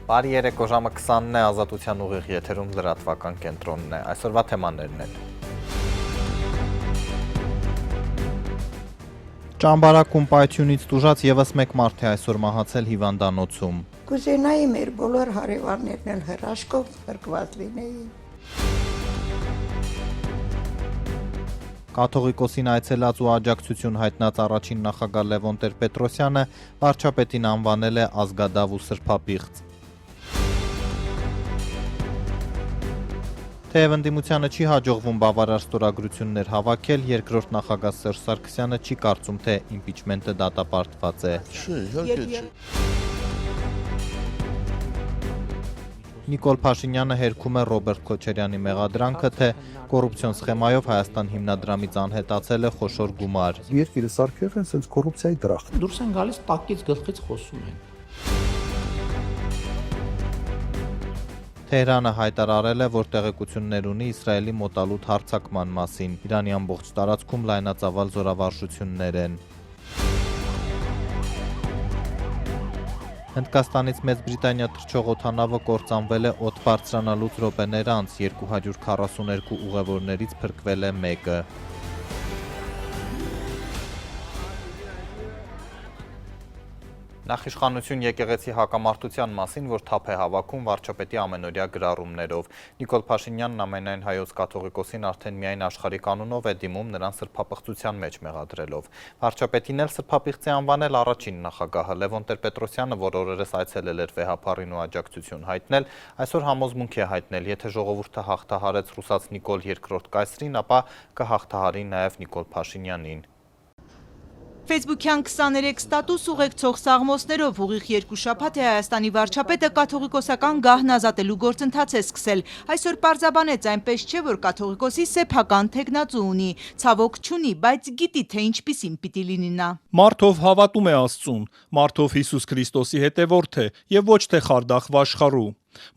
Բարի երեկո, ժամը 20-ն է, Ազատության ուղիղ եթերում լրատվական կենտրոնն է, այսօրվա թեմաներն են։ Ճամբարակում պայթյունից տուժած ևս մեկ մարդ է այսօր մահացել հիվանդանոցում։ Կուզենայի մեր բոլոր հարևաններն էլ հրաշքով փրկված լինեին։ Կաթողիկոսին այցելած ու աջակցություն հայտնած առաջին նախագահ Լևոն Տեր-Պետրոսյանը վարչապետին անվանել է ազգադավ ու սրբապիղծ։ Թեև ընդդիմությանը չի հաջողվում բավարար ստորագրություններ հավաքել, երկրորդ նախագահ Սերժ Սարգսյանը չի կարծում, թե իմպիչմենտը դատապարտված է։ Նիկոլ Փաշինյանը հերքում է Ռոբերտ Քոչարյանի մեղադրանքը, թե կոռուպցիոն սխեմայով Հայաստան հիմնադրամից անհետացել է խոշոր գումար։ Երկիրը սարքել են սենց կոռուպցիայի դրախտ։ Դուրս են գալիս տակից գլխից խոսում են։ Թեհրանը հայտարարել է, որ տեղեկություններ ունի Իսրայելի մոտալուտ հարձակման մասին։ Իրանի ամբողջ տարածքում լայնածավալ զորավարժություններ են։ Հնդկաստանից Մեծ Բրիտանիա թռչող օդանավը կործանվել է օդ բարձրանալուց րոպեներ անց, 242 ուղևորներից փրկվել է մեկը։ Նախիշխանություն եկեղեցի հակամարտության մասին, որ թափ է հավաքում վարչապետի ամենօրյա գրառումներով։ Նիկոլ Փաշինյանն ամենայն հայոց կաթողիկոսին արդեն միայն աշխարհի կանոնով է դիմում, նրան սրբապղծության մեջ մեղադրելով։ Վարչապետին էլ սրբապիղծի անվանել առաջին նախագահը Լևոն Տեր-Պետրոսյանը, որ օրերս այցելել էր վեհապարին ու աջակցություն հայտնել, այսօր համոզմունք է հայտնել, եթե ժողովուրդը հաղթահարեց ռուսաց Նիկոլ II կայսրին, ապա կհաղթահարի նաև Նիկոլ Փաշինյանին։ Ֆեյսբուքյան 23 ստատուս ուղեկցող սաղմոսներով ուղիղ երկու շաբաթ է Հայաստանի վարչապետը կաթողիկոսական գահն ազատելու գործընթաց է սկսել։ Այսօր պարզաբանեց, այնպես չէ, որ կաթողիկոսի սեփական թեկնածու ունի, ցավոք չունի, բայց գիտի, թե ինչպիսին պիտի լինի նա։ Մարդով հավատում է Աստծուն, մարդով Հիսուս Քրիստոսի հետևորդ է եւ ոչ թե խարդախ վաշխառու։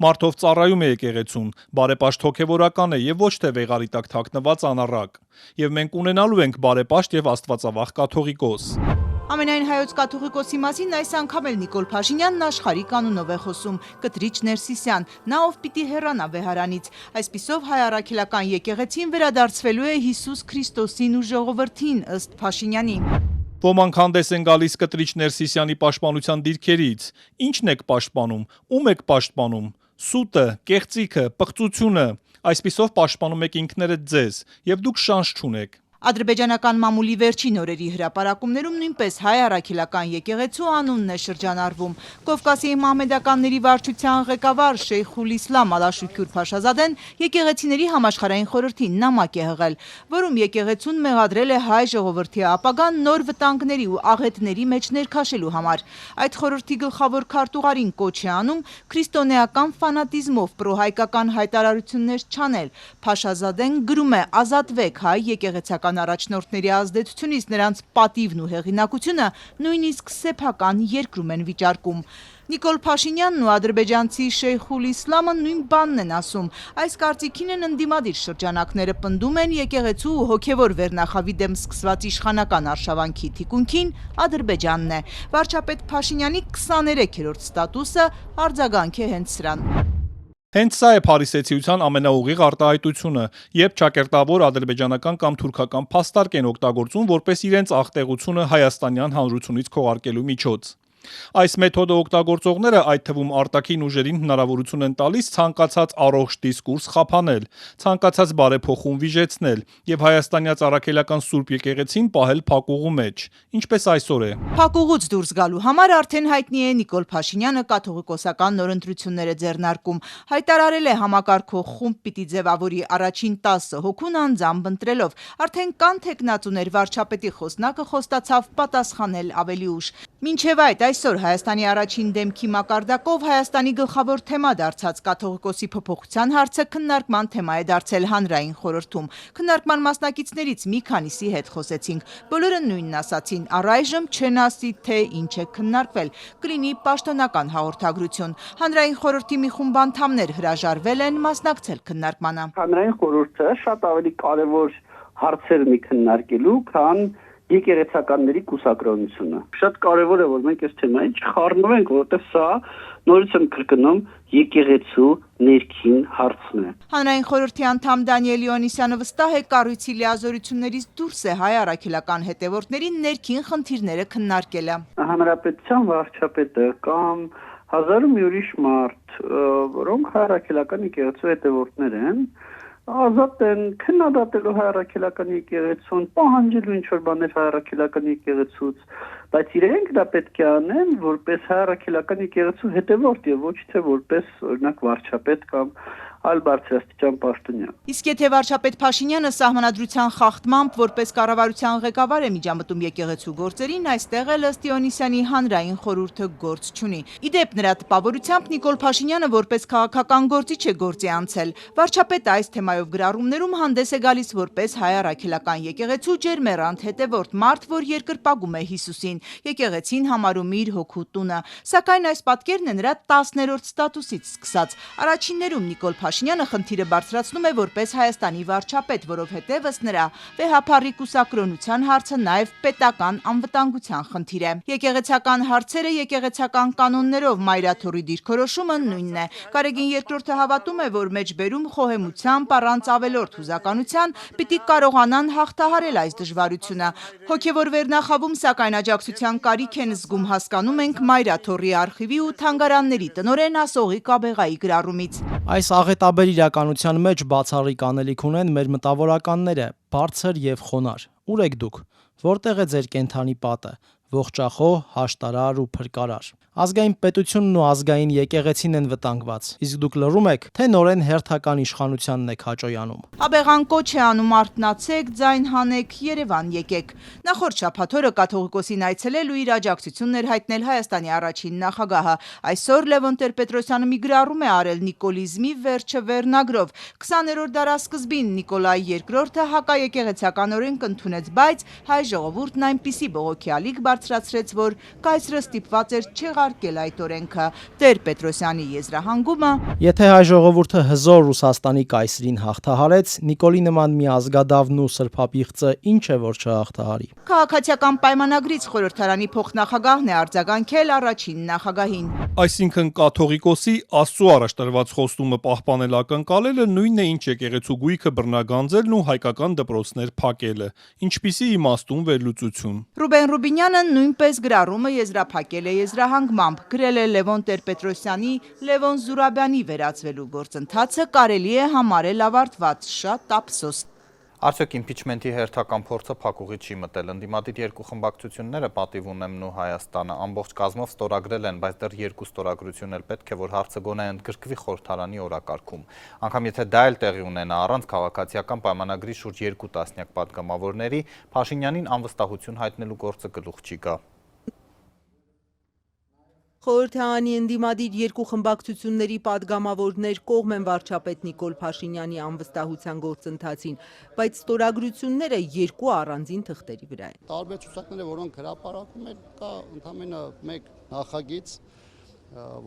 Մարդով ծառայում է եկեղեցուն, բարեպաշտ հոգևորական է եւ ոչ թե վեղարի տակ թաքնված անառակ։ Եվ մենք ունենալու ենք բարեպաշտ եւ աստվածավախ կաթողիկոս։ Ամենայն հայոց կաթողիկոսի մասին այս անգամ էլ Նիկոլ Փաշինյանն աշխարհի կանոնով է խոսում, կտրիչ Ներսիսյան, նա ով պիտի հեռանա վեհարանից։ Այսպիսով հայ առաքելական եկեղեցին վերադարձվելու է Հիսուս Քրիստոսին ու ժողովրդին, ըստ Փաշինյանի։ Ոմանք հանդես են գալիս կտրիչ Ներսիսյանի պաշտպանության դիրքերից։ Ինչն եք պաշտպանում, ում եք պաշտպանում։ Սուտը, կեղծիքը, պղծությունը, այսպիսով պաշտպանում եք ինքներդ ձեզ, եւ դուք շանս չունեք։ Ադրբեջանական մամուլի վերջին օրերի հրապարակումներում նույնպես հայ առաքելական եկեղեցու անունն է շրջանառվում։ Կովկասի մահմեդականների վարչության ղեկավար Շեյխուլ Իսլամ Ալաշուքյուր Փաշազադեն եկեղեցիների համաշխարհային խորհրդին նամակ է հղել, որում եկեղեցուն մեղադրել է հայ ժողովրդի ապագան նոր վտանգների ու աղետների մեջ ներքաշելու համար։ Այդ խորհրդի գլխավոր քարտուղարին կոչ է անում քրիստոնեական ֆանատիզմով պրոհայկական հայտարարություններ չանել։ Փաշազադեն գրում է. «Ազատվեք հայ եկեղեցական առաջնորդների ազդեցությունից, նրանց պատիվն ու հեղինակությունը նույնիսկ սեփական երկրում են վիճարկում»։ Նիկոլ Փաշինյանն ու ադրբեջանցի Շեյխուլ Իսլամը նույն բանն են ասում։ Այս կարծիքին են ընդդիմադիր շրջանակները, պնդում են եկեղեցու ու հոգևոր վերնախավի դեմ սկսված իշխանական արշավանքի թիկունքին Ադրբեջանն է։ Վարչապետ Փաշինյանի 23-րդ ստատուսը արձագանք է հենց սրան։ Հենց սա է փարիսեցիության ամենաուղիղ արտահայտությունը, երբ ճակերտավոր ադրբեջանական կամ թուրքական փաստարկ են օգտագործում որպես իրենց աղտեղությունը հայաստանյան հանրությունից քողարկելու միջոց։ Այս մեթոդը օգտագործողները, այդ թվում արտաքին ուժերին հնարավորություն են տալիս ցանկացած առողջ դիսկուրս խափանել, ցանկացած բարեփոխում վիժեցնել եւ հայաստանյաց առաքելական Սուրբ եկեղեցին պահել փակուղու մեջ, ինչպես այսօր է։ Փակուղուց դուրս գալու համար արդեն հայտնի է Նիկոլ Փաշինյանը կաթողիկոսական նոր ընտրություններ է ձեռնարկում։ Հայտարարել է համակարգող խումբ պիտի ձևավորի առաջին 10 հոգուն անձամբ ընտրելով։ Արդեն կան թեկնածուներ, վարչապետի խոսնակը խոստացավ պատասխանել ավելի ուշ։ Մինչև այդ այսօր Հայաստանի առաջին դեմքի մակարդակով Հայաստանի գլխավոր թեմա դարձած կաթողիկոսի փոփոխության հարցը քննարկման թեմա է դարձել հանրային խորհրդում։ Քննարկման մասնակիցներից մի քանիսի հետ խոսեցինք։ Բոլորը նույնն ասացին, առայժմ չեն ասի, թե ինչ է քննարկվել, կլինի պաշտոնական հաղորդագրություն։ Հանրային խորհրդի մի խումբ անդամներ հրաժարվել են մասնակցել քննարկմանը։ Հանրային խորհուրդը շատ ավելի կարևոր հարցեր ունի քննարկելու, քան եկեղեցականների կուսակրոնությունը։ Շատ կարևոր է, որ մենք այս թեմային չխառնվենք, որովհետև սա նորից եմ կրկնում, եկեղեցու ներքին հարցն է։ Հանրային խորհրդի անդամ Դանիել Իոնիսյանը վստահ է, կառույցի լիազորություններից դուրս է հայ առաքելական հետևորդների ներքին խնդիրները քննարկելը։ Հանրապետության վարչապետը կամ հազարը մի ուրիշ մարդ, որոնք հայ առաքելական եկեղեցու հետևորդներ են, ազատ են քննադատելու հայ առաքելական եկեղեցուն, պահանջելու ինչ-որ բաներ հայ առաքելական եկեղեցուց, բայց իրենք դա պետք է անեն որպես հայ առաքելական եկեղեցու հետևորդ եւ ոչ թե որպես օրինակ վարչապետ կամ այլ բարձրաստիճան պաշտոնյա։ Իսկ եթե վարչապետ Փաշինյանը սահմանադրության խախտմամբ որպես կառավարության ղեկավար է միջամտում եկեղեցու գործերին, այստեղ էլ ըստ Իոնիսյանի հանրային խորհուրդը գործ չունի։ Իդեպ նրա տպավորությամբ Նիկոլ Փաշինյանը որպես քաղաքական գործիչ է գործի անցել։ Վարչապետը այս թեմայով գրառումներում հանդես է գալիս որպես հայ առաքելական եկեղեցու ջերմեռանդ հետևորդ մարդ, որ երկրպագում է Հիսուսին, եկեղեցին համարում իր հոգու տունը։ Սակայն այս պատկերն է նրա 10-րդ ստատուսից սկսած։ Առաջիններում Նիկոլ Փաշինյանը խնդիրը բարձրացնում է որպես Հայաստանի վարչապետ, որովհետև ըստ նրա վեհափառի կուսակրոնության հարցը նաև պետական անվտանգության խնդիր է։ Եկեղեցական հարցերը եկեղեցական կանոններով մայրաթոռի դիրքորոշումը նույնն է։ Կարեգին II հավատում է, որ մեջբերում խոհեմությամբ առանց ավելորդ հուզականության պիտի կարողանան հաղթահարել այս դժվարությունը։ Հոգևոր վերնախավում, սակայն աջակցության կարիք են զգում, հասկանում ենք մայրաթոռի արխիվի ու թանգարանների տնօրեն Ասողի Կաբեղայի գրառումից։ Այս աղետաբեր իրականության մեջ բացառիկ անելիք ունեն մեր մտավորականները, բարձր եւ խոնար։ Ուր եք դուք։ Որտեղ է ձեր կենթանի պատը, ողջախոհ, հաշտարար ու փրկարար։ Ազգային պետությունն ու ազգային եկեղեցին են վտանգված։ Իսկ դուք լռում եք, թե նորեն հերթական իշխանությանն եք հաճոյանում։ Աբեղան կոչ է անում արթնացեք, ձայն հանեք, Երևան եկեք։ Նախորդ շաբաթ օրը կաթողիկոսին այցելել ու իր աջակցությունն հայտնել Հայաստանի առաջին նախագահը։ Այսօր Լևոն Տեր-Պետրոսյանը մի գրառում է արել նիկոլիզմի վերջը վերնագրով։ 20-րդ դարասկզբին Նիկոլայ II հակաեկեղեցական օրենք ընդունեց, բայց հայ ժողովուրդն այնպիսի բողոքի ալիք բարձրացրեց, որ կայսրը ստիպված էր չեղարկել այդ օրենքը։ Տեր-Պետրոսյանի եզրահանգումը. Եթե հայ ժողովուրդը հզոր Ռուսաստանի կայսրին հաղթահարեց, Նիկոլի նման մի ազգադավն ու սրբապիղծը ինչ է որ չհաղթահարի։ Քաղաքացիական պայմանագրից խորհրդարանի փոխնախագահն է արձագանքել առաջին նախագահին։ Այսինքն կաթողիկոսի Աստծո առաջ տրված խոստումը պահպանել ակնկալելը նույնն է ինչ եկեղեցու գույքը բռնագանձելն ու հայկական դպրոցներ փակելը։ Ինչպիսի իմաստուն վերլուծություն։ Ռուբեն Ռուբինյանը նույնպես գրառումը եզրափակել է եզրահանգմամբ, գրել է Լևոն Տեր-Պետրոսյանի Լևոն Զուրաբյանի վերածվելու գործընթացը կարելի է համարել ավարտված, շատ ափսոս։ Արդյոք իմպիչմենթի հերթական փորձը փակուղի չի մտել։ Ընդդիմադիր երկու խմբակցությունները պատիվ ունեն ու Հայաստանը ամբողջ կազմով ստորագրել են, բայց դեռ երկու ստորագրություն էլ պետք է, որ հարցը գոնե ընդգրկվի խորհրդարանի օրակարգում։ Անգամ եթե դա էլ տեղի ունենա առանց քաղաքացիական պայմանագրի շուրջ 2 տասնյակ պատգամավորների, Փաշինյանին անվստահություն հայտնելու գործը գլուխ չի գա։ Խորհրդարանի ընդդիմադիր երկու խմբակցությունների պատգամավորներ կողմ են վարչապետ Նիկոլ Փաշինյանի անվստահության գործընթացին, բայց ստորագրությունները երկու առանձին թղթերի վրա են։ Տարբեր ցուցակները, որոնք հրապարակում են, կա ընդամենը մեկ նախագիծ,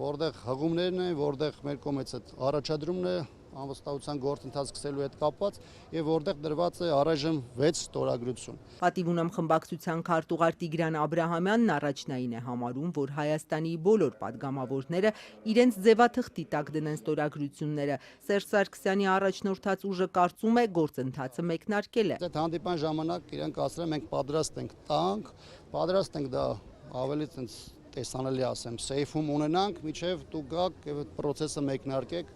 որտեղ հղումներն են, որտեղ մեր կողմից այդ առաջադրումն է անվստահության գործընթաց սկսելու հետ կապված եւ որտեղ դրված է առայժմ 6 ստորագրություն։ Պատիվ ունեմ խմբակցության քարտուղար Տիգրան Աբրահամյանն առաջնային է համարում, որ Հայաստանի բոլոր պատգամավորները իրենց ձևաթղթի տակ դնեն ստորագրությունները։ Սերժ Սարգսյանի առաջնորդած ուժը կարծում է գործընթացը մեկնարկել է։ Այդ հանդիպան ժամանակ իրենք ասել են մենք պատրաստ ենք տանք, պատրաստ ենք դա ավելի ցենց տեսանելի ասեմ, սեյֆում ունենանք, միջև դուք գաք եւ այդ process-ը մեկնարկեք։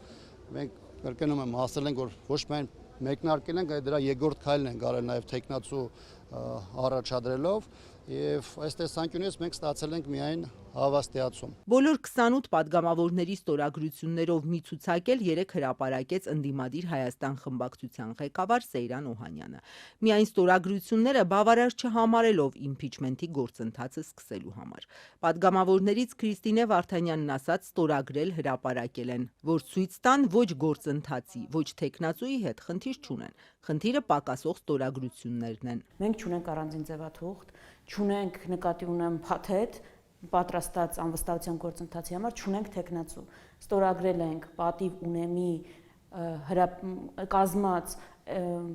Մենք կրկնում եմ, ասել ենք, որ ոչ միայն մեկնարկել ենք, այլ դրա երկրորդ քայլն ենք արել նաև տեխնացու առաջադրելով եւ այս տեսանկյունից մենք ստացել ենք միայն հավաստիացում։ Բոլոր 28 պատգամավորների ստորագրություններով մի ցուցակել 3 հրապարակեց ընդդիմադիր Հայաստան խմբակցության ղեկավար Սեյրան Օհանյանը։ Միայն ստորագրությունները բավարար չհամարելով իմպիչմենթի գործընթացը սկսելու համար։ Պատգամավորներից Քրիստինե Վարդանյանն ասաց ստորագրել հրապարակել են, որ ցույց տան ոչ գործընթացի, ոչ տեխնացուի հետ խնդիր չունեն։ Խնդիրը պակասող ստորագրություններն են։ Մենք չունենք առանձին ձևաթուղթ, չունենք նկատի ունեմ փաթեթ, պատրաստած անվստահության գործընթացի համար չունենք տեխնացու։ Ստորագրել ենք պատիվ ունեմի կազմած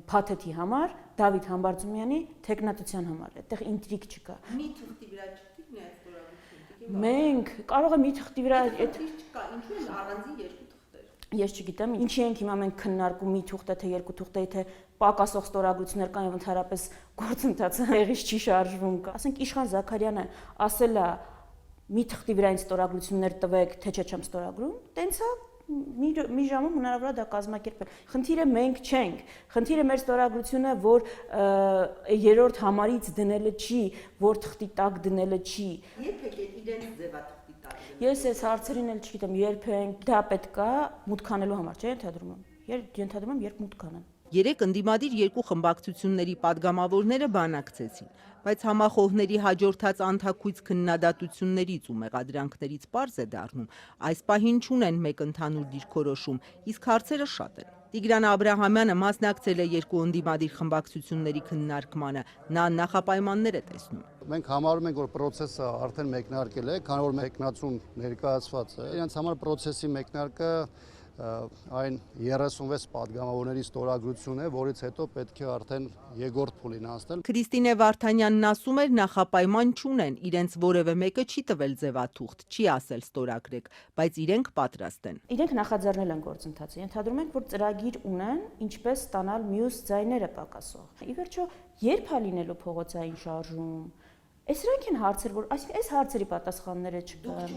փաթեթի համար, Դավիթ Համբարձումյանի տեխնատության համար։ Այդտեղ ինտրիգ չկա։ Մի թղթի վրա չկա ստորագրություն։ Մենք կարող է մի թղթի վրա այդ Ինչու են առանձին երկու թղթեր։ Ես չգիտեմ, ինչի ենք հիմա մենք քննարկում մի թուղթ է թե երկու թուղթ է, թե պակասող ստորագրություններ կան եւ ընդհանրապես գործընթացը հեղից չի շարժվում։ Ասենք Իշխան Զաքարյանը ասել է մի թղթի վրա ինձ ստորագրություններ տվեք, թե չէ չեմ ստորագրում, տենց է մի ժամում հնարավոր է դա կազմակերպել։ Խնդիրը մենք չենք։ Խնդիրը մեր ստորագրությունը, որ երրորդ համարից դնելը չի, որ թղթի տակ դնելը չի։ Երբ եք իրենց ձևա թղթի տակ։ Ես այս հարցերին էլ չգիտեմ, երբ ենք դա պետք է մուտք անելու համար, չէ՞, ենթադրում եմ։ Ենթադրում եմ, երբ մուտք անեն։ Երեք ընդդիմադիր երկու խմբակցությունների падգամավորները բանակցեցին, բայց համախոհների հաջորդած անթաքույց քննադատություններից ու մեղադրանքներից պարզ է դառնում, այս պահին չունեն մեկ ընդհանուր դիրքորոշում, իսկ հարցերը շատ են։ Տիգրան Աբրահամյանը մասնակցել է երկու ընդդիմադիր խմբակցությունների քննարկմանը, նա նախապայմաններ է տեսնում։ Մենք համարում ենք, որ process-ը արդեն մեկնարկել է, քանի որ մեկնածուն ներկայացված է։ Իրենց համար process-ի մեկնարկը այն 36 падգամավորների ստորագրություն է, որից հետո պետք է արդեն երկրորդ փուլին անցնել։ Քրիստինե Վարդանյանն ասում էր նախապայման չունեն, իրենց որևէ մեկը չի տվել ձևաթուղթ, չի ասել ստորագրեք, բայց իրենք պատրաստ են։ Իրենք նախաձեռնել են գործընթացը։ Ենթադրում ենք, որ ծրագիր ունեն, ինչպես ստանալ մյուս ձայները պակասող։ Ի վերջո, երբ է լինելու փողոցային շարժում։ Սրանք են հարցեր, որ այսինքն այս հարցերի պատասխանները չկան։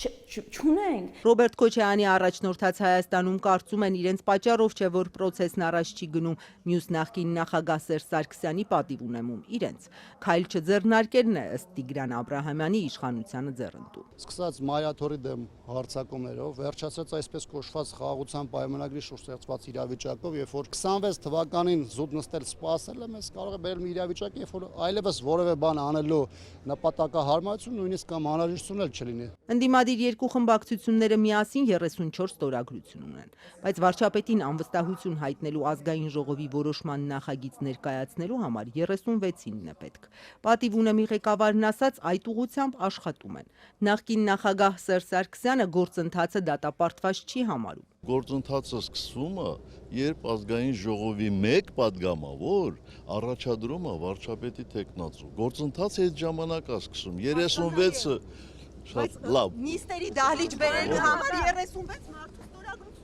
Չունենք։ Ռոբերտ Քոչարյանի առաջնորդած Հայաստանում կարծում են իրենց պատճառով չէ, որ process-ն առաջ չի գնում, մյուս նախկին նախագահ Սերժ Սարգսյանի պատիվ ունեմում իրենց։ Քայլ չձեռնարկելն է ըստ Տիգրան Աբրահամյանի իշխանությանը ձեռնտու։ Սկսած Մայաթորի դեմ հարձակումներով, վերջացած այսպես կոչված խաղաղության պայմանագրի շուրջ ստեղծված իրավիճակով, երբ որ 26 թվականին զուտ նստել սպասելը մեզ կարող է բերել մի իրավիճակ, երբ որ այլևս որևէ բան անելու նպատակահարմարություն նույնիսկ կամ անհրաժեշտություն էլ չլինի։ Ընդդիմադիր երկու խմբակցությունները միասին 34 ստորագրություն ունեն, բայց վարչապետին անվստահություն հայտնելու ազգային ժողովի որոշման նախագիծ ներկայացնելու համար 36-ինն է պետք։ Պատիվ ունեմի ղեկավարն ասաց, այդ ուղղությամբ աշխատում են։ Նախկին նախագահ Սերժ Սարգսյանը գործընթացը դատապարտված չի համարում։ Գործընթացը սկսվում է, երբ ազգային ժողովի մեկ падգամավոր առաջադրում է վարչապետի թեկնածու։ Գործընթացը այդ ժամանակ է սկսում, 36-ը շատ լավ։ Նիստերի դահլիճ բերելու համար 36 մարդու ստորագրություն է,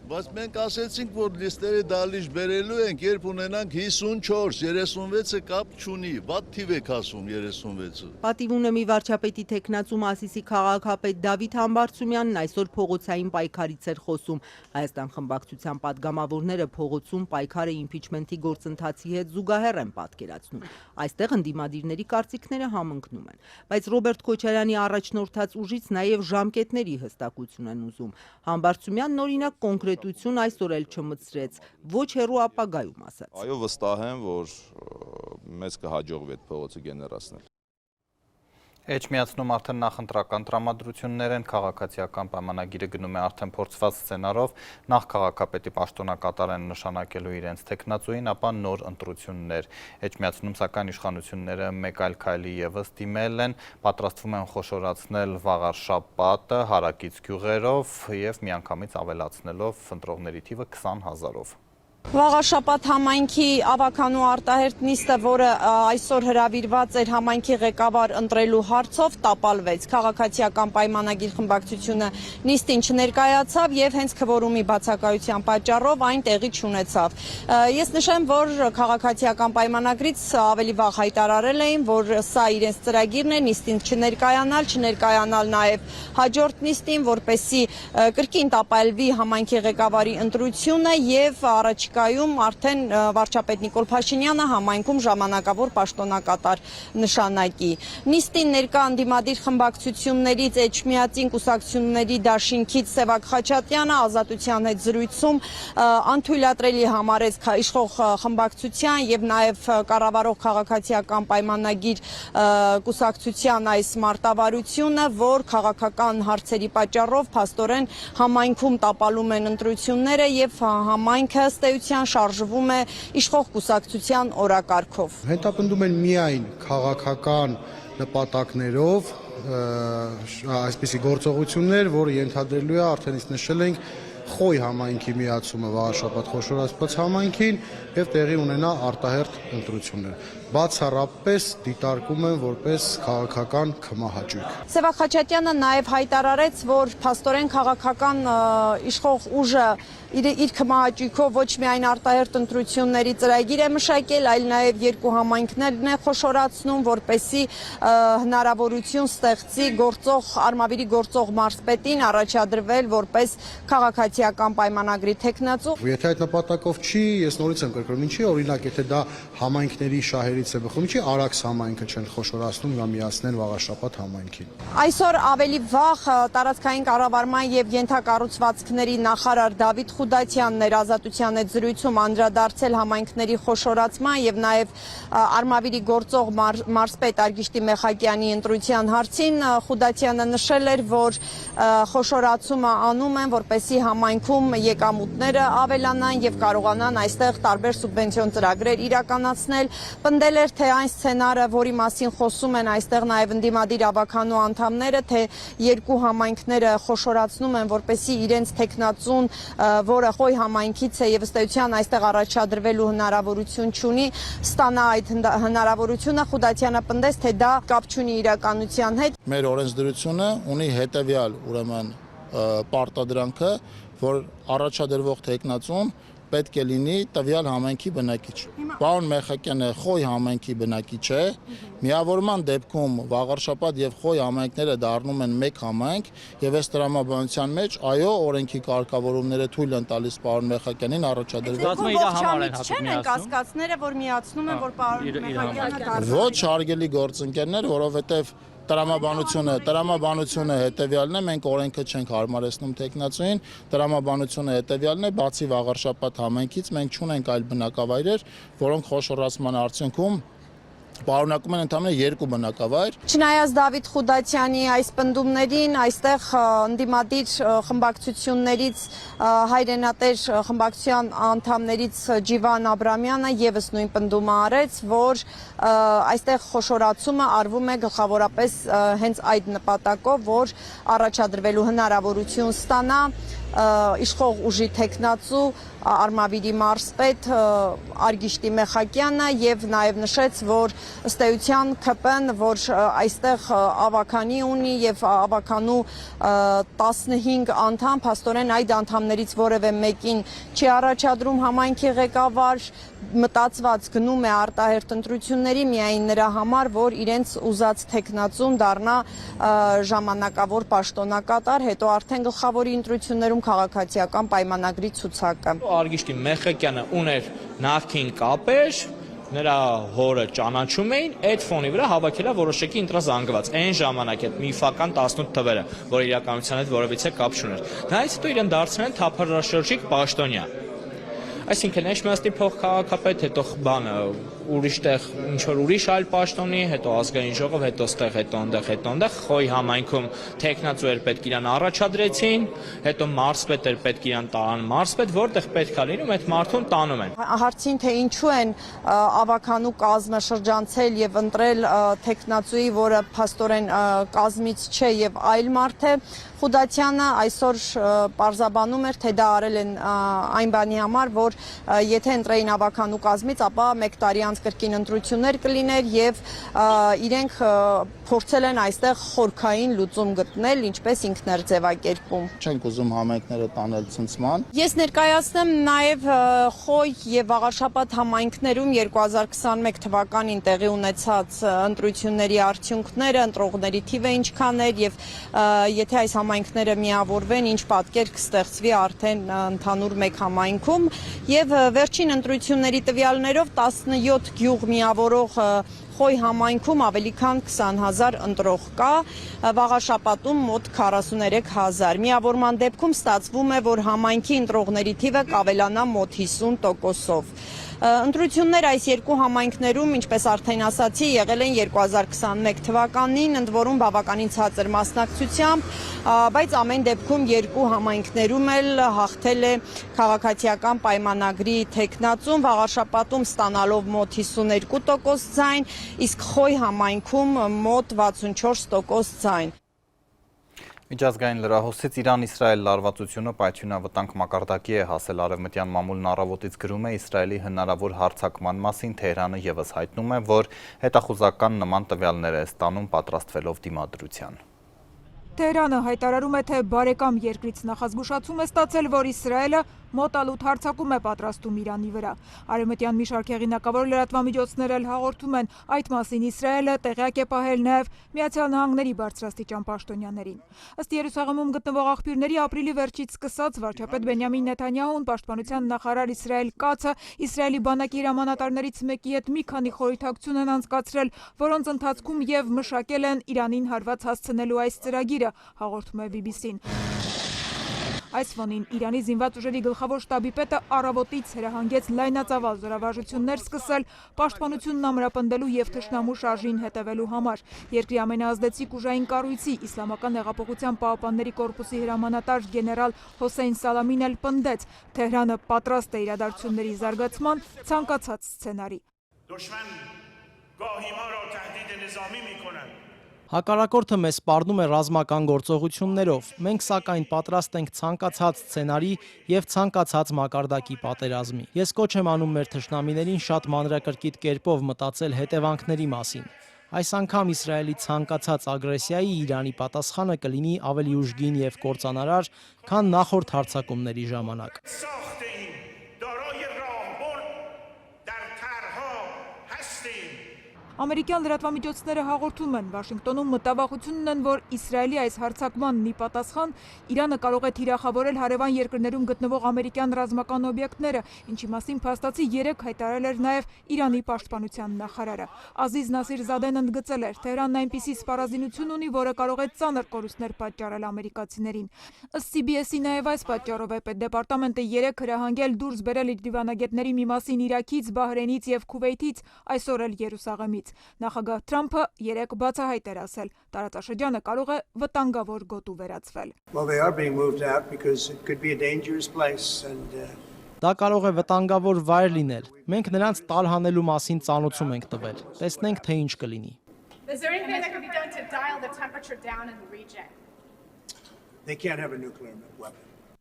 Բայց մենք ասեցինք, որ լիստերի դահլիճ բերելու ենք, երբ ունենանք 54, 36-ը կապ չունի, վատ թիվ եք ասում 36-ը։ Պատիվ ունեմի վարչապետի թեկնածու Մասիսի քաղաքապետ Դավիթ Համբարձումյանն այսօր փողոցային պայքարից էր խոսում։ Հայաստան խմբակցության падգամավորները փողոցում պայքարը իմպիչմենթի գործընթացի հետ զուգահեռ են պատկերացնում։ Այստեղ ընդդիմադիրների կարծիքները համընկնում են։ Բայց Ռոբերտ Քոչարյանի առաջնորդած ուժից նաև ժամկետների հստակություն են ուզում։ Համբարձումյանն օրինակ կոնկրետություն այսօր էլ չմտցրեց, ոչ հեռու ապագայում ասաց։ Այո, վստահ եմ, որ մեզ կհաջողվի այդ փողոցը գեներացնել։ Էջմիածնում արդեն նախընտրական տրամադրություններ են, քաղաքացիական պայմանագիրը գնում է արդեն փորձված սցենարով, նախ քաղաքապետի պաշտոնակատար են նշանակելու իրենց թեկնածուին, ապա նոր ընտրություններ։ Էջմիածնում սակայն իշխանությունները մեկ այլ քայլի ևս դիմել են, պատրաստվում են խոշորացնել վաղար շաբաթը հարակից գյուղերով եւ միանգամից ավելացնելով ընտրողների թիվը 20,000-ով։ Վաղաշաբաթ համայնքի ավականու արտահերտ նիստը, որը այսօր հրավիրված էր համայնքի ղեկավար ընտրելու հարցով, տապալվեց։ Քաղաքացիական պայմանագիր խմբակցությունը նիստին չներկայացավ եւ հենց քվորումի բացակայության պատճառով այն տեղի չունեցավ։ Ես նշեմ, որ քաղաքացիական պայմանագրից ավելի վաղ հայտարարել էին, որ սա իրենց ծրագիրն է, նիստին չներկայանալ նաեւ հաջորդ նիստին, որպեսզի կրկին տապալվի համայնքի ղեկավարի ընտրությունը եւ առաջիկայում արդեն վարչապետ Նիկոլ Փաշինյանը համայնքում ժամանակավոր պաշտոնակատար նշանակի։ Նիստին ներկա ընդդիմադիր խմբակցություններից Էջմիածին կուսակցությունների դաշինքից Սևակ Խաչատրյանը ազատության հետ զրույցում անթույլատրելի համարեց իշխող խմբակցության եւ նաեւ կառավարող քաղաքացիական պայմանագիր կուսակցության այս մարտավարությունը, որ քաղաքական հարցերի պատճառով փաստորեն համայնքում տապալում են ընտրությունները եւ համայնքը ըստեյության շարժվում է իշխող կուսակցության օրակարգով։ Հետապնդում են միայն քաղաքական նպատակներով այսպիսի գործողություններ, որը ենթադրելու է արդեն իսկ նշել ենք Խոյ համայնքի միացումը վաղաշաբաթ խոշորացված համայնքին եւ տեղի ունենա արտահերթ ընտրություններ։ բացառապես դիտարկում են որպես քաղաքական քմահաճույք։ Սևակ Խաչատյանը նաև հայտարարեց, որ փաստորեն քաղաքական իշխող ուժը իր քմահաճույքով ոչ միայն արտահերտ ընտրությունների ծրագիր է մշակել, այլ նաև երկու համայնքներն է խոշորացնում, որպեսզի հնարավորություն ստեղծի Արմավիրի գործող մարզպետին առաջադրվել որպես քաղաքացիական պայմանագրի թեկնածու։ Եթե այդ նպատակով չի, ես նորից եմ կրկնում, ինչի օրինակ, եթե դա համայնքների շահերից է բխում, ինչի Արաքս համայնքը չեն խոշորացնում ու միացնեն Վաղաշապատ համայնքին։ Այսօր ավելի վաղ տարածքային կառավարման եւ ենթակառուցվածքների նախարար Դավիթ Խուդատյանն էր Ազատության հետ զրույցում անդրադարձել համայնքների խոշորացման եւ նաեւ Արմավիրի գործող մարզպետ Արգիշտի Մեխակյանի ընտրության հարցին։ Խուդատյանը նշել էր, որ խոշորացումը անում են, որպեսզի համայնքում եկամուտները ավելանան եւ կարողանան այստեղ տարբեր սուբվենցիոն ծրագրեր իրականացնել։ Պնդել էր, թե այն սցենարը, որի մասին խոսում են այստեղ նաեւ ընդդիմադիր ավականու անդամները, թե երկու համայնքները խոշորացնում են, որպեսզի իրենց տեխնացուն, որը Խոյ համայնքից է եւ ըստ էության այստեղ առաջադրվելու հնարավորություն չունի, ստանա այդ հնարավորությունը։ Խուդատյանը պնդեց, թե դա կապ չունի իրականության հետ։ Մեր օրենսդրությունը ունի հետեւյալ ուրեմն պարտադրանքը, որ առաջադրվող տեխնացուն պետք է լինի տվյալ համայնքի բնակիչ։ Պարոն Մեխակյանը Խոյ համայնքի բնակիչ է, միավորման դեպքում Վաղարշապատ եւ Խոյ համայնքները դառնում են մեկ համայնք եւ այս տրամաբանության մեջ այո օրենքի կարգավորումները թույլ են տալիս պարոն Մեխակյանին առաջադրել։ Կասկածները, որ միացնում են, որ պարոն Մեխակյանը Ոչ հարգելի գործընկերներ, որովհետեւ տրամաբանությունը հետևյալն է, մենք օրենքը չենք հարմարեցնում տեխնացուին, տրամաբանությունը հետևյալն է, բացի Վաղարշապատ համայնքից մենք չունենք այլ բնակավայրեր, որոնք խոշորացման արդյունքում պարունակում են ընդամենը երկու բնակավայր։ Չնայած Դավիթ Խուդատյանի այս պնդումներին, այստեղ ընդդիմադիր խմբակցություններից հայրենատեր խմբակցության անդամներից Ջիվան Աբրամյանը եւս նույն պնդումը արեց, որ այստեղ խոշորացումը արվում է գլխավորապես հենց այդ նպատակով, որ առաջադրվելու հնարավորություն ստանա իշխող ուժի տեխնացու Արմավիրի մարզպետ Արգիշտի Մեխակյանը եւ նաեւ նշեց, որ ըստ էության ԿՊ-ն, որ այստեղ ավականի ունի եւ ավականու 15 անդամ, փաստորեն այդ անդամներից որևէ մեկին չի առաջադրում համայնքի ղեկավար, մտածված գնում է արտահերտ ընտրությունների միայն նրա համար, որ իրենց ուզած տեխնացուն դառնա ժամանակավոր պաշտոնակատար, հետո արդեն գլխավորի ընտրություններում քաղաքացիական պայմանագրի ցուցակը։ Արգիշտի Մեխակյանը ուներ նախկին կապեր, նրա հորը ճանաչում էին, այդ ֆոնի վրա հավաքելա որոշակի ընտրազանգված այն ժամանակ այդ միֆական 18 թվերը, որ իրականության հետ որևիցե կապ չուներ։ Դրանից հետո իրեն դարձրել են թափառաշրջիկ պաշտոնյա։ Այսինքն Էշմիածնի փոխքաղաքապետ, հետո բանը ուրիշ տեղ ինչ որ ուրիշ այլ պաշտոնի, հետո ազգային ժողով, հետո ստեղ, հետո այնտեղ Խոյ համայնքում տեխնացու էր պետք իրան առաջադրեցին, հետո մարզպետ էր պետք իրան տան մարզպետ, որտեղ պետք է լինում այդ մարդուն տանում են։ Հարցին թե ինչու են ավականու կազմը շրջանցել եւ ընտրել տեխնացուի, որը փաստորեն կազմից չէ եւ այլ մարդ է, Խուդատյանը այսօր պարզաբանում էր, թե դա արել են այն բանի համար, որ եթե ընտրեին ավականու կազմից, ապա մեկ տարի անց կրկին ընտրություններ կլիներ եւ իրենք փորձել են այստեղ խորքային լուծում գտնել, ինչպես ինքն էր ձևակերպում։ Չենք ուզում համայնքները տանել ցնցման։ Ես ներկայացնեմ նաեւ Խոյ եւ Վաղարշապատ համայնքներում 2021 թվականին տեղի ունեցած ընտրությունների արդյունքները, ընտրողների թիվը ինչքան էր եւ եթե այս համայնքները միավորվեն, ինչ պատկեր կստեղծվի արդեն ընդհանուր մեկ համայնքում եւ վերջին ընտրությունների տվյալներով 17 գյուղ միավորող Խոյ համայնքում ավելի քան 20,000 ընտրող կա, Վաղաշապատում մոտ 43,000։ Միավորման դեպքում ստացվում է, որ համայնքի ընտրողների թիվը կավելանա մոտ 50%-ով։ Ընտրություններ այս երկու համայնքներում, ինչպես արդեն ասացի, եղել են 2021 թվականին, ընդ որում բավականին ցածր մասնակցությամբ, բայց ամեն դեպքում երկու համայնքներում էլ հաղթել է քաղաքացիական պայմանագրի տեխնացուն, Վաղաշապատում ստանալով մոտ 52% ձայն, իսկ Խոյ համայնքում մոտ 64% ձայն։ Միջազգային լրահոսից Իրան-Իսրայել լարվածությունը պայթյունավտանգ մակարդակի է հասել արևմտյան մամուլն առավոտից գրում է Իսրայելի հնարավոր հարձակման մասին, Թեհրանը ևս հայտնում է, որ հետախուզական նման տվյալներ է ստանում պատրաստվելով դիմադրության։ Թեհրանը հայտարարում է, թե բարեկամ երկրից նախազգուշացում է ստացել, որ Իսրայելը մոտալուտ հարձակում է պատրաստում Իրանի վրա։ Արևմտյան մի շարք հեղինակավոր լրատվամիջոցներ էլ հաղորդում են այդ մասին Իսրայելը տեղյակ է պահել նաև Միացյալ Նահանգների բարձրաստիճան պաշտոնյաներին։ Ըստ Երուսաղեմում գտնվող աղբյուրների, ապրիլի վերջից սկսած վարչապետ Բենյամին Նեթանյահուն, պաշտպանության նախարար Իսրայել Կացը Իսրայելի բանակի հրամանատարներից մեկի հետ մի քանի խորհրդակցություն են անցկացրել, որոնց ընթացքում եւ մշակել են Իրանին հարված հասցնելու այս ծրագիրը, հաղորդում է BBC-ն։ Այս ֆոնին Իրանի զինված ուժերի գլխավոր շտաբի պետը առավոտից հրահանգեց լայնածավալ զորավարժություններ սկսել պաշտպանությունն ամրապնդելու եւ թշնամու շարժին հետևելու համար։ Երկրի ամենաազդեցիկ ուժային կառույցի Իսլամական հեղափոխության պահապանների կորպուսի հրամանատար գեներալ Հոսեյն Սալամին էլ պնդեց, Թեհրանը պատրաստ է իրադարձությունների զարգացման ցանկացած սցենարի։ Հակառակորդը մեզ սպառնում է ռազմական գործողություններով, մենք սակայն պատրաստ ենք ցանկացած սցենարի եւ ցանկացած մակարդակի պատերազմի։ Ես կոչ եմ անում մեր թշնամիներին շատ մանրակրկիտ կերպով մտածել հետևանքների մասին։ Այս անգամ Իսրայելի ցանկացած ագրեսիայի Իրանի պատասխանը կլինի ավելի ուժգին եւ կործանարար, քան նախորդ հարձակումների ժամանակ։ Ամերիկյան լրատվամիջոցները հաղորդում են, Վաշինգտոնում մտավախություն ունեն, որ Իսրայելի այս հարձակմանն ի պատասխան Իրանը կարող է թիրախավորել հարևան երկրներում գտնվող ամերիկյան ռազմական օբյեկտները, ինչի մասին փաստացի 3 հայտարարել էր նաև Իրանի պաշտպանության նախարարը։ Ազիզ Նասիր Զադեն ընդգծել էր, Թեհրանն այնպիսի սպառազինություն ունի, որը կարող է ծանր կորուստներ պատճառել ամերիկացիներին։ Ըստ CBS-ի նաև այս պատճառով է պետդեպարտամենտը 3 հրահանգել դուրս բերել իր դիվանագետների մի մասին Իրաքից, Բահրեյնից եւ Քուվեյթից, այսօր էլ Երուսաղեմից։ Նախագահ Թրամփը 3 բացահայտ էր ասել, տարածաշրջանը կարող է վտանգավոր գոտու վերածվել։ Դա կարող է վտանգավոր վայր լինել։ Մենք նրանց տարհանելու մասին ծանոթում ենք տվել։ Տեսնենք, թե ինչ կլինի։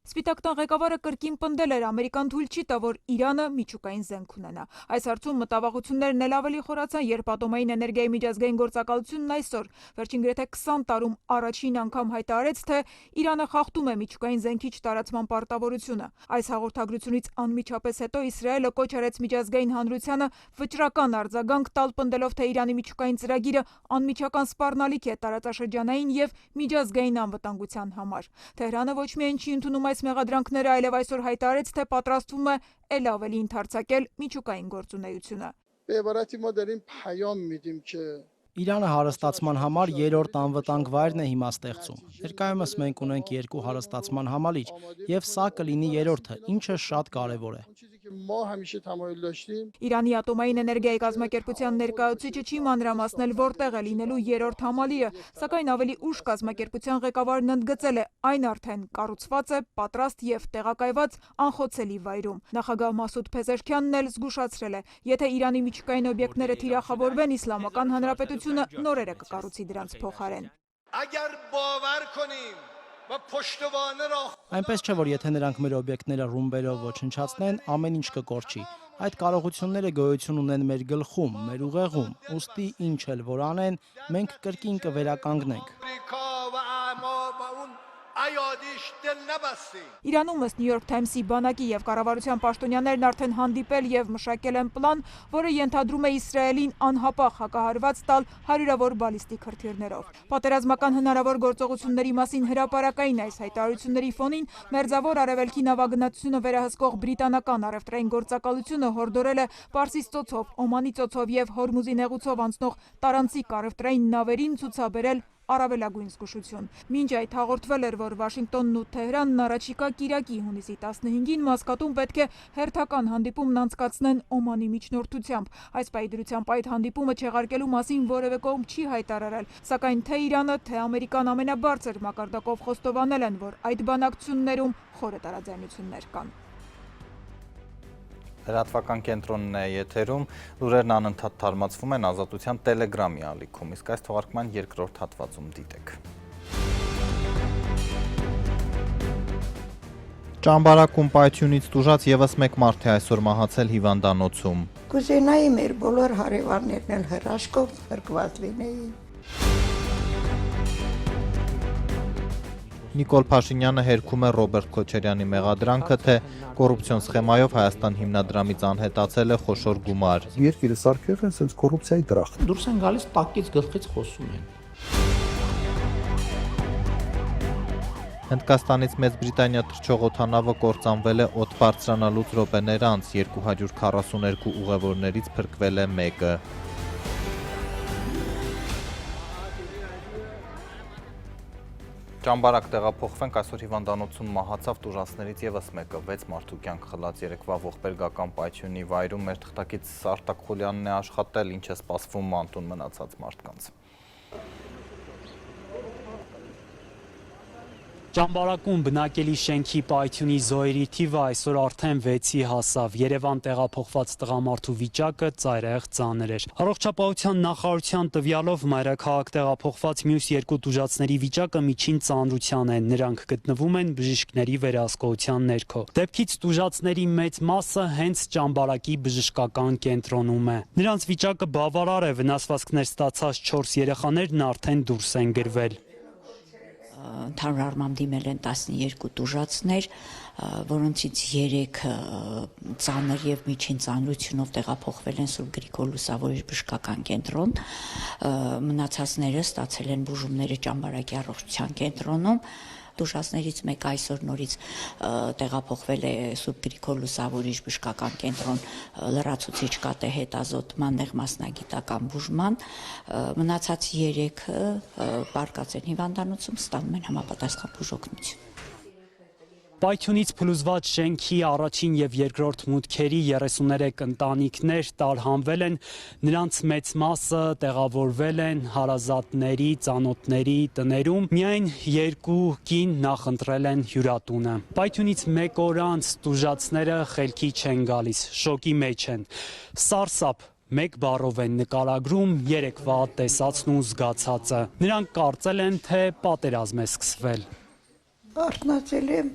Սպիտակ տան ղեկավարը կրկին պնդել էր, Ամերիկան թույլ չի տա, որ Իրանը միջուկային զենք ունենա։ Այս հարցում մտավախություններն էլ ավելի խորացան, երբ Ատոմային էներգիայի միջազգային գործակալությունն այսօր վերջին գրեթե 20 տարում առաջին անգամ հայտարարեց, թե Իրանը խախտում է միջուկային զենքի չտարածման պարտավորությունը։ Այս հաղորդագրությունից անմիջապես հետո Իսրայելը կոչ արեց միջազգային հանրությանը վճռական արձագանք տալ, պնդելով, թե Իրանի միջուկային ծրագիրը անմիջական սպառնալիք է տարածաշրջանային եւ միջազգային անվտանգության համար։ Թեհրանը ոչ միայն չի ընդունում այս մեղադրանքները, այլև այսօր հայտարարեց, թե պատրաստվում է ել ավելի ընդարձակել միջուկային գործունեությունը։ Իրանը հարստացման համար 3-րդ անվտանգ վայրն է հիմա ստեղծում։ Ներկայումս մենք ունենք 2 հարստացման համալիր, եւ սա կլինի 3-րդը, ինչը շատ կարեւոր է։ Իրանի ատոմային էներգիայի կազմակերպության ներկայացուցիչը չի մանրամասնել, որտեղ է լինելու 3-րդ համալիրը, սակայն ավելի ուշ կազմակերպության ղեկավարն ընդգծել է, այն արդեն կառուցված է, պատրաստ եւ տեղակայված անխոցելի վայրում։ Նախագահ Մասուդ Փեզեշքյանն էլ զգուշացրել է, եթե Իրանի միջուկային օբյեկտները թիրախավորվեն, Իսլամական Հանրապետությունը նորերը կկառուցի դրանց փոխարեն։ Այնպես չէ, որ եթե նրանք մեր օբյեկտները ռումբերով ոչնչացնեն, ամեն ինչ կկորչի։ Այդ կարողությունները գոյություն ունեն մեր գլխում, մեր ուղեղում, ուստի ինչ էլ որ անեն, մենք կրկին կվերականգնենք։ Իրանում ըստ New York Times-ի բանակի եւ կառավարության պաշտոնյաներն արդեն հանդիպել եւ մշակել են պլան, որը ենթադրում է Իսրայելին անհապաղ հակահարված տալ հարյուրավոր բալիստիկ հրթիռներով։ Պատերազմական հնարավոր գործողությունների մասին հրապարակային այս հայտարարությունների ֆոնին Մերձավոր Արևելքի նավագնացությունը վերահսկող բրիտանական առևտրային գործակալությունը հորդորել է Պարսից ծոցով, Օմանի ծոցով եւ Հորմուզի նեղուցով անցնող տարանցիկ առևտրային նավերին ցուցաբերել առավելագույն զգուշություն։ Մինչ այդ հաղորդվել էր, որ Վաշինգտոնն ու Թեհրանն առաջիկա կիրակի հունիսի 15-ին Մասկատում պետք է հերթական հանդիպումն անցկացնեն Օմանի միջնորդությամբ։ Այս պայդրությամբ այդ հանդիպումը չեղարկելու մասին որևէ կողմ չի հայտարարել, սակայն թե Իրանը, թե Ամերիկան ամենաբարձր մակարդակով խոստովանել են, որ այդ բանակցություններում խորը տարաձայնություններ կան։ Լրատվական կենտրոնն է եթերում, լուրերն անընդհատ թարմացվում են Ազատության Տելեգրամի ալիքում, իսկ այս թողարկման երկրորդ հատվածում դիտեք։ Ճամբարակում պայթյունից տուժած եւս մեկ մարդ է այսօր մահացել հիվանդանոցում։ Կուզենայի մեր բոլոր հարևաններն էլ հրաշքով փրկված լինեին։ Նիկոլ Փաշինյանը հերքում է Ռոբերտ Քոչարյանի մեղադրանքը, թե կոռուպցիոն սխեմայով Հայաստան հիմնադրամից անհետացել է խոշոր գումար։ Երկիրը սարքել են սենց կոռուպցիայի դրախտ։ Դուրս են գալիս տակից գլխից խոսում են։ Հնդկաստանից Մեծ Բրիտանիա թռչող օդանավը կործանվել է օդ բարձրանալուց րոպեներ անց, 242 ուղևորներից փրկվել է մեկը։ Ճամբարակ տեղափոխվենք, այսօր հիվանդանոցում մահացավ տուժածներից եւս մեկը, 6 մարդու կյանք խլած երեկվա ողբերգական պայթյունի վայրում մեր թղթակից Արտակ Խոլյանն է աշխատել, ինչ է սպասվում անտուն մնացած մարդկանց։ Ճամբարակում բնակելի շենքի պայթյունի զոհերի թիվը այսօր արդեն 6-ի հասավ։ Երևան տեղափոխված տղամարդու վիճակը ծայրահեղ ծանր էր։ Առողջապահության նախարարության տվյալով մայրաքաղաք տեղափոխված մյուս երկու տուժածների վիճակը միջին ծանրության է։ Նրանք գտնվում են բժիշկների վերահսկողության ներքո։ Դեպքից տուժածների մեծ մասը հենց Ճամբարակի բժշկական կենտրոնում է։ Նրանց վիճակը բավարար է, վնասվածքներ ստացած 4 երեխաներն արդեն դուրս են գրվել։ Ընդհանուր առմամբ դիմել են 12 տուժածներ, որոնցից 3 ծանր եւ միջին ծանրությունով տեղափոխվել են Սուրբ Գրիգոր Լուսավորիչ բժշկական կենտրոն, մնացածները ստացել են բուժումները Ճամբարակի առողջության կենտրոնում։ Տուժածներից մեկը այսօր նորից տեղափոխվել է Սուրբ Գրիգոր Լուսավորիչ բժշկական կենտրոն լրացուցիչ կատե հետազոտման նեղ մասնագիտական բուժման, մնացած 3-ը պարկած են հիվանդանոցում, ստանում են համապատասխան բուժօգնություն։ Պայթյունից փլուզված շենքի առաջին եւ երկրորդ մուտքերի 33 ընտանիքներ տարհանվել են, նրանց մեծ մասը տեղավորվել են հարազատների, ծանոթների տներում, միայն 2 կին նախընտրել են հյուրատունը։ Պայթյունից 1 օր անց տուժածները խելքի չեն գալիս, շոկի մեջ են։ Սարսափ մեկ բառով են նկարագրում երեկվա տեսածն ու զգացածը։ Նրանք կարծել են, թե պատերազմ է սկսվել։ Արթնացել եմ,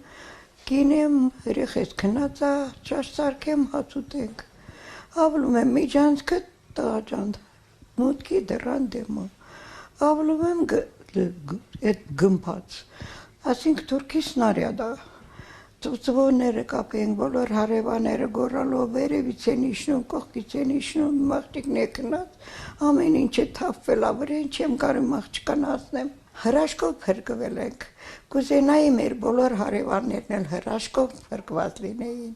կինեմ, երեխես քնած է, ճաշ սարքեմ, հաց ուտենք։ Ավլում եմ միջանցքը տղաջան, մուտքի դռան դեմը։ Ավլում եմ այդ գմփած, ասինք թուրքի սնարյադ է։ Ծվծվոները կապենք, բոլոր հարևանները գոռալով վերևից են իջնում, կողքից են իջնում, աղջիկն է քնած, ամեն ինչ է թափվել ավրեն, չեմ կարում աղջկան հասնեմ։ Հրաշքով փրկվել ենք։ Կուզենայի մեր բոլոր հարևաններն էլ հրաշքով փրկված լինեին։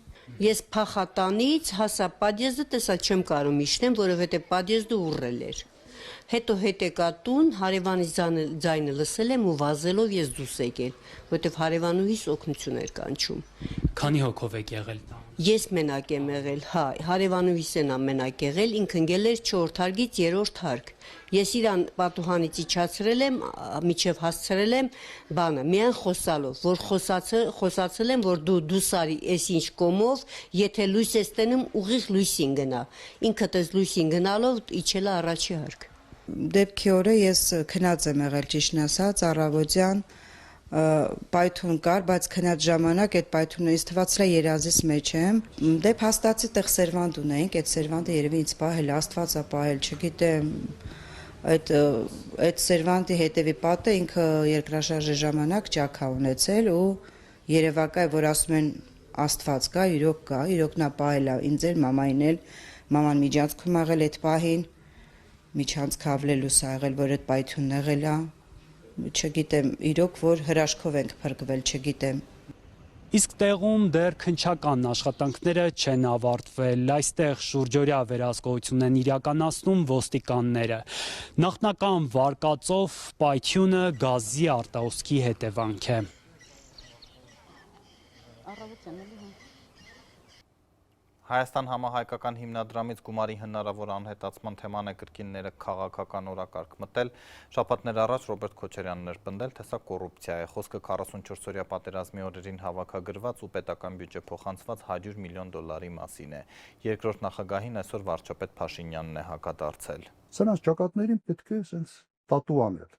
Ես փախատանից հասա պատիեզը տեսա չեմ կարող իջնեմ, որովհետև պատիեզը ուռել էր։ Հետո եկա տուն, հարևանի ձայնը լսել եմ ու վազելով ես դուրս եկել, որովհետև հարևանուհիս օգնություն էր կանչում։ Քանի հոգով եք եղել։ Ես մենակ եմ եղել, հա, հարևանուհիս են մենակ եղել, ինքը ընկել էր 4 հարգից 3-րդ հարկ։ Ես իրան պատուհանից իջացրել եմ, միջև հասցրել եմ բանը, միայն խոսալով, որ խոսացել եմ, որ դու սարի էս ինչ կոմով, եթե լույս ես տենում, ուղիղ լույսին գնա։ Ինքդ ես լույսին գնալով իջել է առաջի հարկ։ Դեպքի օրը ես քնած եմ եղել, ճիշտն ասած, առավոտյան պայթուն կար, բայց քնած ժամանակ այդ պայթունը ինձ թվացել է երազից մեջ եմ։ Դե փաստացի տեղ սերվանտ ունեինք, այդ սերվանտը երևի ինձ պահել, Աստված է պահել, չգիտեմ, այդ սերվանտի հետևի պատը ինքը երկրաշարժի ժամանակ ճաքա ունեցել ու երևակայ, որ ասում են Աստված կա, իրոք նա պահել է ինձ էլ, մամային էլ, մաման միջանցքում աղել այդ պահին, միջանցք ավլելուս ա եղել, որ այդ պայթունն եղել է, չգիտեմ, իրոք որ հրաշքով ենք փրկվել, չգիտեմ։ Իսկ տեղում դեռ քննչական աշխատանքները չեն ավարտվել, այստեղ շուրջօրյա վերահսկողություն են իրականացնում ոստիկանները։ Նախնական վարկածով պայթյունը գազի արտահոսքի հետևանք է։ Հայաստան համահայկական հիմնադրամից գումարի հնարավոր անհետացման թեման է կրկին քաղաքական օրակարգ մտել։ Շաբաթներ առաջ Ռոբերտ Քոչարյանն էր պնդել, թե սա կոռուպցիա է։ Խոսքը 44-օրյա պատերազմի օրերին հավաքագրված ու պետական բյուջե փոխանցված $100 միլիոն մասին է։ Երկրորդ նախագահին այսօր վարչապետ Փաշինյանն է հակադարձել։ Սրանց ճակատներին պետք է սենց տատու անել։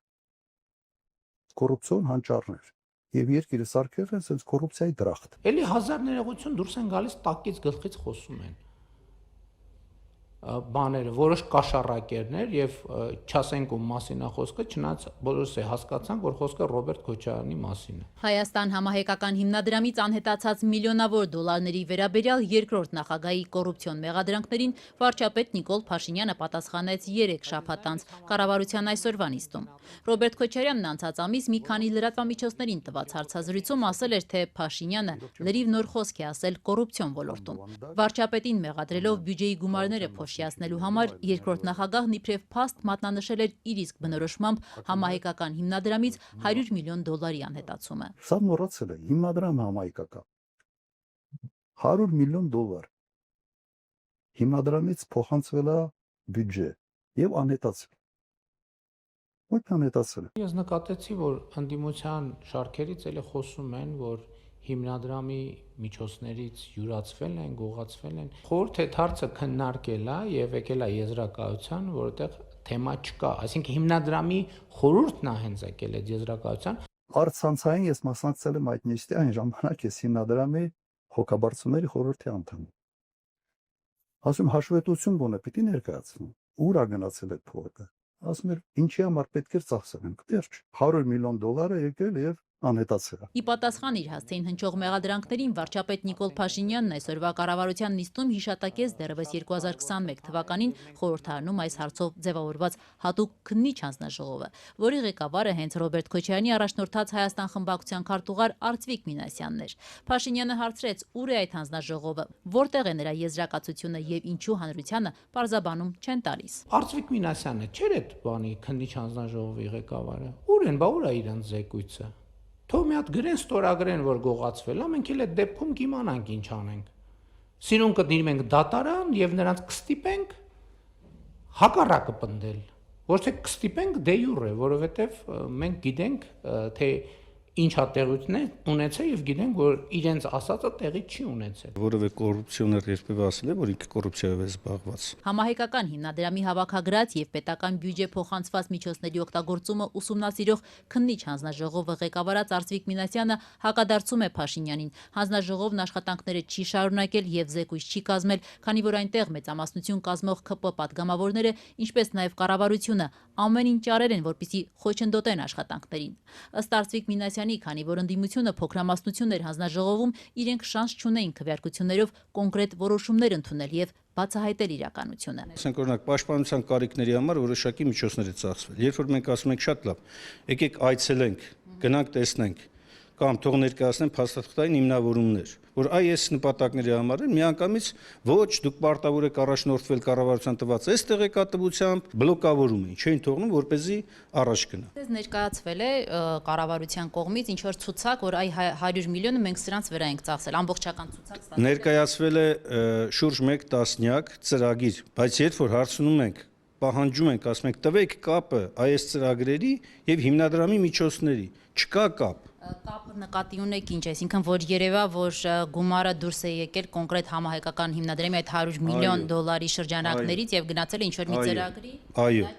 Կոռուպցիոն հանճարներ։ եւ երկիրը սարքել են sense կոռուպցիայի դրախտ։ Էլի հազար ներողություն դուրս են գալիս տակից գլխից խոսում են։ Բաները, որոշ կաշառակերներ եւ չասենք ում մասին է խոսքը, չնայած բոլորս է հասկացանք, որ խոսքը Ռոբերտ Քոչարյանի մասին է։ Հայաստան համահայկական հիմնադրամից անհետացած միլիոնավոր դոլարների վերաբերյալ երկրորդ նախագահի կոռուպցիոն մեղադրանքներին վարչապետ Նիկոլ Փաշինյանը պատասխանեց 3 շաբաթ անց կառավարության այսօրվա նիստում։ Ռոբերտ Քոչարյանն անցած ամիս մի քանի լրատվամիջոցներին տված հարցազրույցում ասել էր, թե Փաշինյանը լրիվ նոր խոսք է ասել կոռուպցիոն ոլորտում։ Վարչապետին մեղադրելով բյուջեի գումարները փոշիացնելու համար երկրորդ նախագահն իբրև փաստ մատնանշել էր իր իսկ բնորոշմամբ համահայկական հիմնադրամից 100 միլիոն դոլարի անհետացումը։ Սա մոռացել է հիմնադրամը համահայկական 100 միլիոն դոլար հիմնադրամից փոխանցվել է բյուջե եւ անհետացել։ Ո՞ր անհետացել։ Ես նկատեցի, որ ընդդիմության շարքերից էլի խոսում են, որ հիմնադրամի միջոցներից յուրացվել են, գողացվել են։ Խորհուրդ է հարցը քննարկել է եւ եկել է եզրակացության, որտեղ թեմա չկա, այսինքն հիմնադրամի խորհուրդն է հենց եկել այդ եզրակացության։ Արցանցային ես մասնակցել եմ այդ նիստի այն ժամանակ ես հիմնադրամի հոգաբարձությունների խորհրդի անդամ։ Ասում հաշվետվություն բոնը պիտի ներկայացնեմ։ Ուր է գնացել այդ փողը։ Ասում էր ինչի համար պետք է ծախսենք։ Դեռ 100 միլիոն դոլար է եկել եւ անհետացել։ Ի պատասխան իր հասցեին հնչող մեղադրանքներին վարչապետ Նիկոլ Փաշինյանն այսօրվա կառավարության նիստում հիշատակեց դեռևս 2021 թվականին խորհրդարանում այս հարցով ձևավորված հատուկ քննիչ հանձնաժողովը, որի ղեկավարը հենց Ռոբերտ Քոչարյանի առաջնորդած Հայաստան խմբակցության քարտուղար Արծվիկ Մինասյանն էր։ Փաշինյանը հարցրեց, ուր է այդ հանձնաժողովը, որտեղ է նրա եզրակացությունը եւ ինչու հանրությանը պարզաբանում չեն տալիս։ Արծվիկ Մինասյանը չէր այդ բանի քննիչ հանձնաժողովի ղեկավարը։ Ուր են, բա ուր է իրանց զեկույցը։ Թող մի հատ գրեն, ստորագրեն, որ գողացվել է, մենք էլ այդ դեպքում կիմանանք ինչ անենք։ Սիրուն կդիմենք դատարան եւ նրանց կստիպենք հակառակը պնդել, ոչ թե կստիպենք դե յուրե, որովհետեւ մենք գիտենք, թե ինչ հատեղությունն է ունեցել եւ գիտենք, որ իրենց ասածը տեղի չի ունեցել։ Որովե կոռուպցիոներ երբևէ ասել է, որ ինքը կոռուպցիայով է զբաղված։ Համահայկական հիմնադրամի հավաքագրած եւ պետական բյուջե փոխանցված միջոցների օգտագործումը ուսումնասիրող քննիչ հանձնաժողովը ղեկավարած Արծվիկ Մինասյանը հակադարձում է Փաշինյանին։ Հանձնաժողովն աշխատանքները չի շարունակել եւ զեկույց չի կազմել, քանի որ այնտեղ մեծամասնություն կազմող ԿՊ պատգամավորները, ինչպես նաեւ կառավարությունը ամեն ինչ արել են, որպեսզի խոչընդոտեն աշխատանքներին։ Ըստ Արծվիկ Մինասյանի, քանի որ ընդդիմությունը փոքրամասնություն էր հանձնաժողովում, իրենք շանս չունեին քվեարկություններով կոնկրետ որոշումներ ընդունել եւ բացահայտել իրականությունը։ Ասենք օրինակ պաշտպանության կարիքների համար որոշակի միջոցներ է ծախսվել։ Երբ որ մենք ասում ենք շատ լավ, եկեք այցելենք, գնանք տեսնենք, կամ թող ներկայացնեն փաստաթղթային հիմնավորումներ, որ այս նպատակների համար են միանգամից ոչ դուք պարտավոր եք առաջնորդվել կառավարության տված այս տեղեկատվությամբ բլոկավորում են, չէին թողնում, որպեսզի առաջ գնա։ Դες ներկայացվել է կառավարության կողմից ինչ որ ցուցակ, որ այ 100 միլիոնը մենք սրանց վրա ենք ծախսել, ամբողջական ցուցակ ստացել։ Ներկայացվել է շուրջ 1 տասնյակ ծրագիր, բայց երբ որ հարցնում ենք, պահանջում ենք, ասում ենք տվեք կապը այս ծրագրերի եւ հիմնադրամի միջոցների, չկա կապ։ Կապը նկատի ունեք ինչ, այսինքն որ երևա, որ գումարը դուրս է եկել կոնկրետ համահայկական հիմնադրամի այդ 100 միլիոն դոլարի շրջանակներից եւ գնացել է ինչ որ մի ծրագրի։ Այո,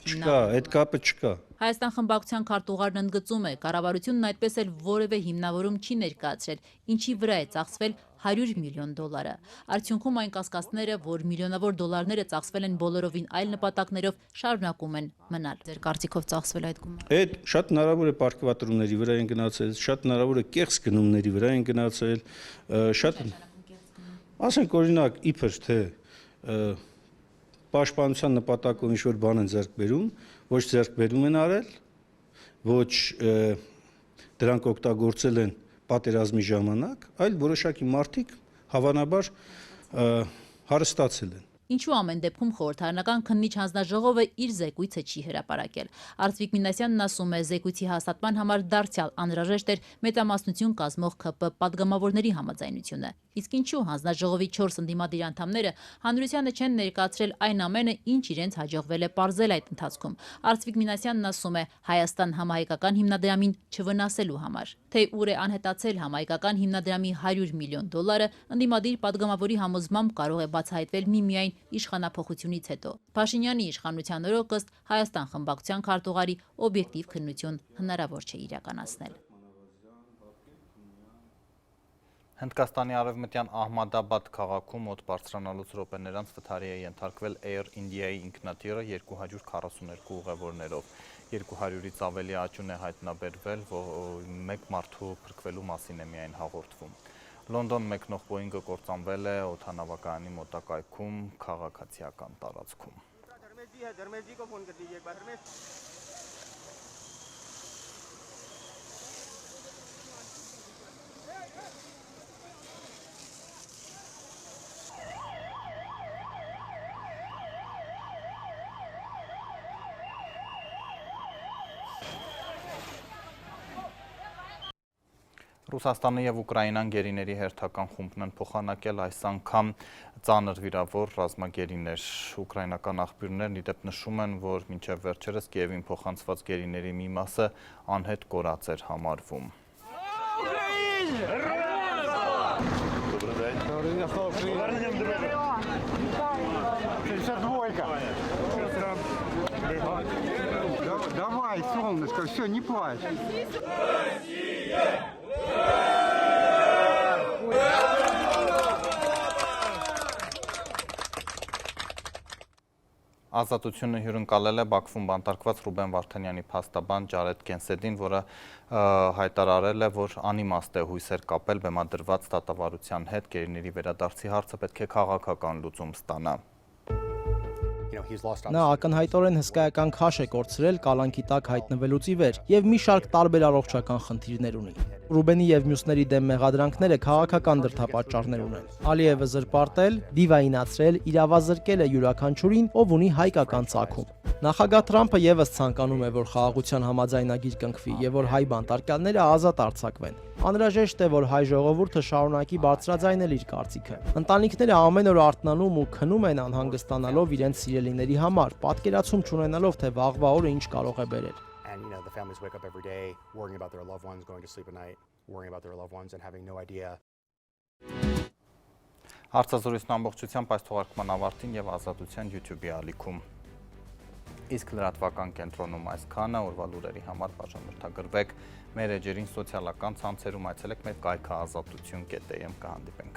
չկա, այդ կապը չկա։ Հայաստան խմբակցության քարտուղարն ընդգծում է, կառավարությունն այդպես էլ որևէ հիմնավորում չի ներկայացրել, ինչի վրա է ծախսվել 100 միլիոն դոլարը։ Արդյունքում այն կասկածները, որ միլիոնավոր դոլարները ծախսվել են բոլորովին այլ նպատակներով, շարունակում են մնալ։ Ձեր կարծիքով ծախսվել այդ գումարը։ Այդ շատ հնարավոր է պարգևատրումների վրա են գնացել, շատ հնարավոր է կեղծ գնումների վրա են գնացել, շատ ասենք օրինակ իբր թե պաշտպանության նպատակով ինչ-որ բան են ձեռք բերում, ոչ ձեռք բերում են արել, ոչ դրանք օգտագործել են պատերազմի ժամանակ, այլ որոշակի մարդիկ հավանաբար հարստացել են։ Ինչու ամեն դեպքում խորհրդարանական քննիչ հանձնաժողովը իր զեկույցը չի հրապարակել։ Արծվիկ Մինասյանն ասում է, զեկույցի հաստատման համար դարձյալ անհրաժեշտ էր մեծամասնություն կազմող ԿՊ պատգամավորների համաձայնությունը։ Իսկ ինչու հանձնաժողովի 4 ընդդիմադիր անդամները հանրությանը չեն ներկայացրել այն ամենը, ինչ իրենց հաջողվել է պարզել այդ ընթացքում։ Արծվիկ Մինասյանն ասում է, Հայաստան համահայկական հիմնադրամին չվնասելու համար։ Թե ուր է անհետացել համահայկական հիմնադրամի 100 միլիոն դոլարը, ընդդիմադիր պատգամավորի համոզմամբ կարող է բացահայտվել միմիայն իշխանափոխությունից հետո։ Փաշինյանի իշխանության օրոք ըստ Հայաստան խմբակցության քարտուղարի օբյեկտիվ քննություն հնարավոր չէ իրականացնել։ Հնդկաստանի արևմտյան Ահմադաբադ քաղաքում մոտ բարձրանալուց րոպեներ անց վթարի է ենթարկվել Air India-ի ինքնաթիռը 242 ուղևորներով։ 200-ից ավելի աճուն է հայտնաբերվել, մեկ մարդու փրկվելու մասին է միայն հաղորդվում։ Լոնդոն մեկնող Boeing-ը կործանվել է օդանավակայանի մոտակայքում քաղաքացիական տարածքում։ Ռուսաստանը և Ուկրաինան գերիների հերթական խումբն են փոխանակել այս անգամ ծանր վիրավոր ռազմագերիներ։ Ուկրաինական աղբյուրներն ի դեպ նշում են, որ մինչև վերջերս Կիևին փոխանցված գերիների մի մասը անհետ կորած էր համարվում։ Давай, солнышко, все, не плачь. Ազատությունը հյուրընկալել է Բաքվում բանտարկված Ռուբեն Վարդանյանի փաստաբան Ջարեդ Կենսեդին, որը հայտարարել է, որ անիմաստ է հույսեր կապել բեմադրված դատավարության հետ, գերիների վերադարձի հարցը պետք է քաղաքական լուծում ստանա։ Նա ակնհայտորեն հսկայական քաշ է կորցրել կալանքի տակ հայտնվելուց ի վեր եւ մի շարք տարբեր առողջական խնդիրներ ունի։ Ռուբենի եւ մյուսների դեմ մեղադրանքները քաղաքական դրդապատճառներ ունեն։ Ալիևը զրպարտել, դիվայինացրել, իրավազրկել է յուրաքանչյուրին, ով ունի հայկական ծագում։ Նախագահ Թրամփը եւս ցանկանում է, որ խաղաղության համաձայնագիր կնքվի եւ որ հայ բանտարկյալները ազատ արձակվեն։ Անհրաժեշտ է, որ հայ ժողովուրդը շարունակի բարձրաձայնել իր կարծիքը։ Ընտանիքները ամեն օր արթնանում ու քնում են անհանգստանալով իրենց սիրելիների համար, պատկերացում չունենալով, թե վաղվա օրը ինչ կարող է բերել։ The families wake up every day worrying about their loved ones, going to sleep at night, worrying about their loved ones and having no idea. Հարցազրույցն ամբողջությամբ այս թողարկման ավարտին եւ Ազատության YouTube-ի ալիքում։ Իսկ լրատվական կենտրոնում այսքանը, օրվա լուրերի համար բաժանորդագրվեք մեր էջերին սոցիալական ցանցերում, այցելեք մեր կայքը azatutun.am կհանդիպենք։